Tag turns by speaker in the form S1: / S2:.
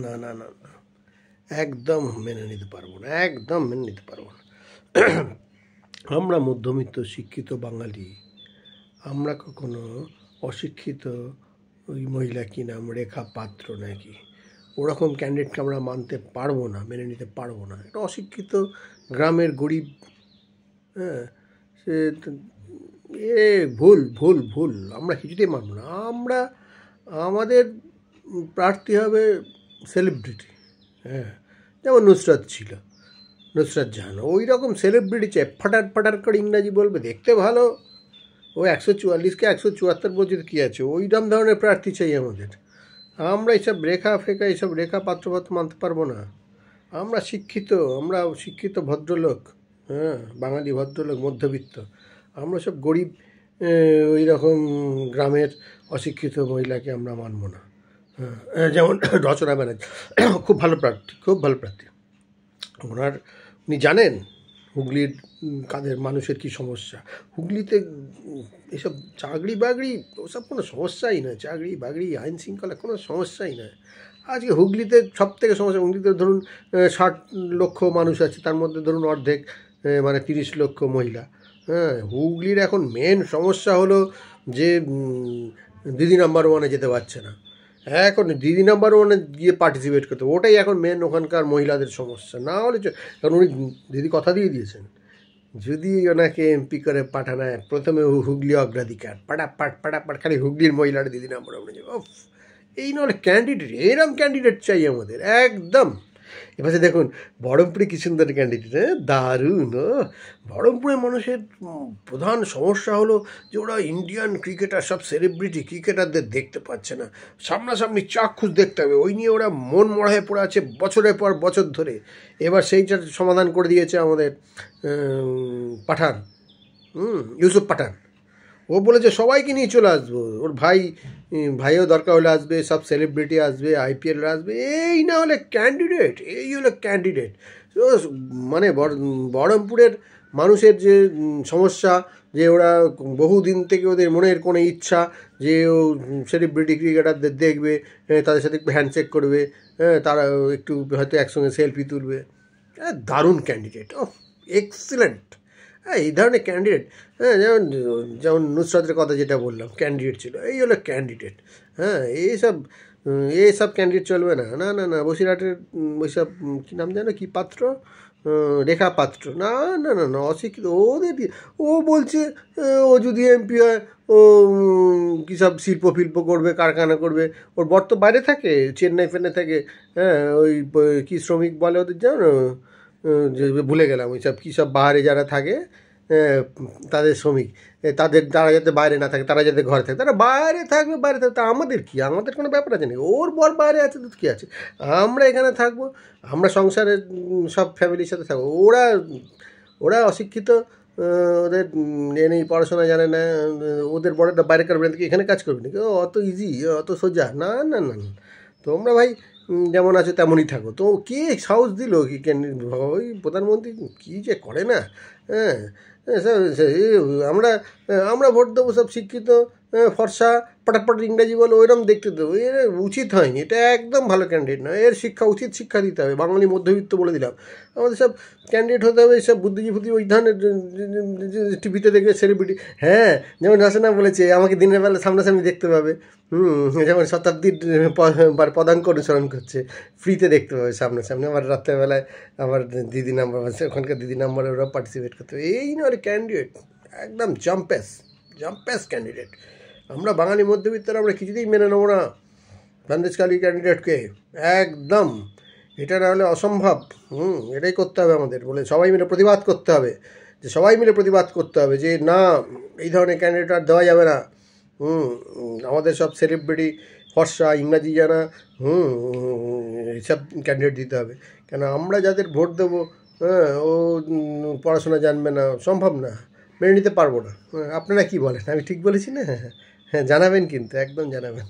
S1: না না না না, একদম মেনে নিতে পারবো না, একদম মেনে নিতে পারবো না। আমরা মধ্যবিত্ত শিক্ষিত বাঙালি, আমরা কখনো অশিক্ষিত ওই মহিলা কি নাম রেখা পাত্র নাকি ওরকম ক্যান্ডিডেটকে আমরা মানতে পারবো না, মেনে নিতে পারবো না। এটা অশিক্ষিত গ্রামের গরিব, হ্যাঁ, সে এ ভুল ভুল ভুল, আমরা কিছুতেই মানব না। আমরা আমাদের প্রার্থী হবে সেলিব্রিটি, হ্যাঁ, যেমন নুসরাত ছিল, নুসরাত জাহান ওই রকম সেলিব্রিটি চাই, ফাটার ফাটার করে ইংরাজি বলবে, দেখতে ভালো, ও 144কে 174 বলছে কী আছে, ওইরকম ধরনের প্রার্থী চাই আমাদের। আমরা এইসব রেখা ফেকা এইসব রেখা পাত্রপাত্র মানতে পারবো না। আমরা শিক্ষিত ভদ্রলোক, হ্যাঁ, বাঙালি ভদ্রলোক, মধ্যবিত্ত। আমরা সব গরিব ওই রকম গ্রামের অশিক্ষিত মহিলাকে আমরা মানব না। হ্যাঁ, যেমন রচনা ব্যানার্জি খুব ভালো প্রার্থী, খুব ভালো প্রার্থী। উনি জানেন হুগলির কাদের মানুষের কী সমস্যা। হুগলিতে এসব চাকরি বাকরি ওসব কোনো সমস্যাই নয়, চাকরি বাকরি আইন শৃঙ্খলা কোনো সমস্যাই নয়। আজকে হুগলিতে সব থেকে সমস্যা, হুগলিতে ধরুন 60 লক্ষ মানুষ আছে, তার মধ্যে ধরুন অর্ধেক মানে 30 লক্ষ মহিলা। হ্যাঁ, হুগলির এখন মেন সমস্যা হলো যে দিদি নাম্বার ওয়ানে যেতে পারছে না। এখন দিদি নাম্বার ওয়ানে গিয়ে পার্টিসিপেট করতে, ওটাই এখন মেন ওখানকার মহিলাদের সমস্যা। না হলে কারণ উনি দিদি কথা দিয়ে দিয়েছেন, যদি ওনাকে এমপি করে পাঠানো হয় প্রথমে হুগলি অগ্রাধিকার, পাটাপাট খালি হুগলির মহিলারা দিদি নাম্বার ওয়ানে যাবে। এই নাহলে ক্যান্ডিডেট, এরম ক্যান্ডিডেট চাই আমাদের একদম। এবার দেখুন বহরমপুরে কি সুন্দর ক্যান্ডিডেট, হ্যাঁ, দারুণ। বহরমপুরের মানুষের প্রধান সমস্যা হলো যে ওরা ইন্ডিয়ান ক্রিকেটার, সব সেলিব্রিটি ক্রিকেটারদের দেখতে পাচ্ছে না, সামনাসামনি চাক্ষুষ দেখতে হবে, ওই নিয়ে ওরা মন মরা হয়ে পড়ে আছে বছরের পর বছর ধরে। এবার সেইটার সমাধান করে দিয়েছে আমাদের পাঠান, ইউসুফ পাঠান। ও বলেছে সবাইকে নিয়ে চলে আসবো, ওর ভাইও দরকার হলে আসবে, সব সেলিব্রিটি আসবে, আইপিএল আসবে, এই না হলে ক্যান্ডিডেট, এই হলো ক্যান্ডিডেট। মানে বহরমপুরের মানুষের যে সমস্যা, যে ওরা বহুদিন থেকে ওদের মনের কোনো ইচ্ছা যে ও সেলিব্রিটি ক্রিকেটারদের দেখবে, তাদের সাথে একটু হ্যান্ডশেক করবে, তারা একটু হয়তো একসঙ্গে সেলফি তুলবে। দারুণ ক্যান্ডিডেট, ও এক্সিলেন্ট। হ্যাঁ, এই ধরনের ক্যান্ডিডেট, হ্যাঁ, যেমন নুসরাতের কথা যেটা বললাম, ক্যান্ডিডেট ছিল, এই হলো ক্যান্ডিডেট। হ্যাঁ, এইসব ক্যান্ডিডেট চলবে না, না না না। বসিরহাটের ওইসব কী নাম জানো, কী পাত্র, রেখা পাত্র, না না না না, অশিক্ষিত। ও বলছে ও যদি এমপি হয় ও কী সব শিল্প করবে, কারখানা করবে। ওর বর তো বাইরে থাকে, চেন্নাই ফেন্নাই থাকে, হ্যাঁ, ওই কী শ্রমিক বলে ওদের, জানো, যে ভুলে গেলাম, ওই সব কী সব বাহারে যারা থাকে তাদের শ্রমিক, তারা যাতে বাইরে না থাকে, তারা যাতে ঘরে থাকে, তারা বাইরে থাকবে, তা আমাদের কি, আমাদের কোনো ব্যাপার আছে নাকি? ওর বর বাইরে আছে তো কী আছে, আমরা এখানে থাকবো, আমরা সংসারের সব ফ্যামিলির সাথে থাকবো। ওরা অশিক্ষিত, ওদের নেই, পড়াশোনা জানে না, ওদের বড়টা বাইরেকার ব্রেন থেকে এখানে কাজ করবে নাকি? অত ইজি, অত সোজা না না না না। তোমরা ভাই যেমন আছে তেমনই থাকো। তো কে সাহস দিল কি ওই প্রধানমন্ত্রী কী যে করে না, হ্যাঁ, আমরা ভোট দেবো সব শিক্ষিত ফর্সা পটাপট ইংরাজি বলো, ওইরকম দেখতে দেবো, এর উচিত হয়নি, এটা একদম ভালো ক্যান্ডিডেট নয়। এর উচিত শিক্ষা দিতে হবে, বাঙালি মধ্যবিত্ত বলে দিলাম। আমাদের সব ক্যান্ডিডেট হতে হবে সব বুদ্ধিজীবী, ওই ধরনের টিভিতে দেখবে সেলিব্রিটি, হ্যাঁ, যেমন হাসিনা বলেছে আমাকে দিনের বেলা সামনাসামনি দেখতে পাবে, যেমন শতাব্দীর পদাঙ্ক অনুসরণ করছে, ফ্রিতে দেখতে পাবে সামনাসামনি, আবার রাত্রেবেলায় আবার দিদি নাম্বার আছে, ওখানকার দিদি নাম্বারে ওরা পার্টিসিপেট করতে হবে। এই নয় ক্যান্ডিডেট, একদম জাম্পেস ক্যান্ডিডেট। আমরা বাঙালি মধ্যবিত্তরা আমরা কিছুতেই মেনে নেবো না সন্দেশখালী ক্যান্ডিডেটকে, একদম। এটা না হলে অসম্ভব। এটাই করতে হবে আমাদের, বলে সবাই মিলে প্রতিবাদ করতে হবে, যে না, এই ধরনের ক্যান্ডিডেট আর দেওয়া যাবে না। আমাদের সব সেলিব্রিটি ফর্সা ইংরাজি জানা, এইসব ক্যান্ডিডেট দিতে হবে। কেন আমরা যাদের ভোট দেবো, ও পড়াশোনা জানবে না, সম্ভব না, মেনে নিতে পারবো না। আপনারা কি বলেন, আমি ঠিক বলেছি না? হ্যাঁ, জানাবেন কিন্তু, একদম জানাবেন।